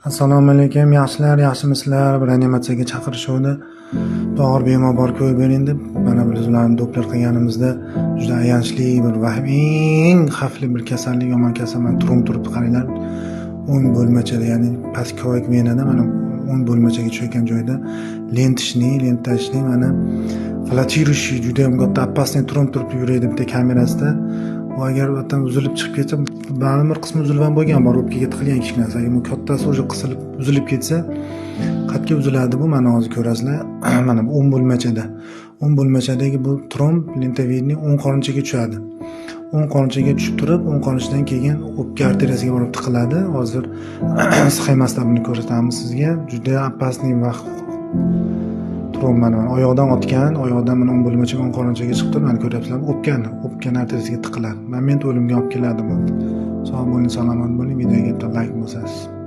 Assalomu alaykum, yaxshilar, yaxshimisizlar? Reanimatsiyaga chaqirishuvdi. Og'ir bemor bor ko'rib bering deb, mana biz ularni doppler qilganimizda juda ayanchli bir eng xavfli bir kasallik, yomon kasallik turum turibdi qaranglar. 10 bo'lmachada, ya'ni pastkoik venada mana 10 bo'lmachaga tushayotgan joyda lentashli mana flatiruющий juda ham katta опасный turum turib yuradi bitta kamerasida. U agar vatan uzilib chiqib ketsa, ma'lum bir qismi uzilib ham bo'lgan bor, o'pkaga tiqilgan kichik narsa. Agar bu kattasi o'sha qisilib uzilib ketsa, qatga uziladi bu? Mana hozir ko'rasizlar. Mana bu 10 bo'lmachada. 10 bo'lmachadagi bu tromb lentovidniy 10 qorinchaga tushadi. 10 qorinchaga tushib turib, 10 qorinchadan keyin o'pka arteriyasiga borib tiqiladi. Hozir sxemasida buni ko'rsatamiz sizga. Juda опасный va tromb mana oyoqdan otgan, oyoqdan mana 10 bo'lmachaga 10 qorinchaga chiqib turib, mana ko'ryapsizlar, o'pka arteriyasiga tiqiladi. Moment o'limga olib keladi bu. Sog' bo'ling, salomat bo'ling. Videoga bitta like bosasiz.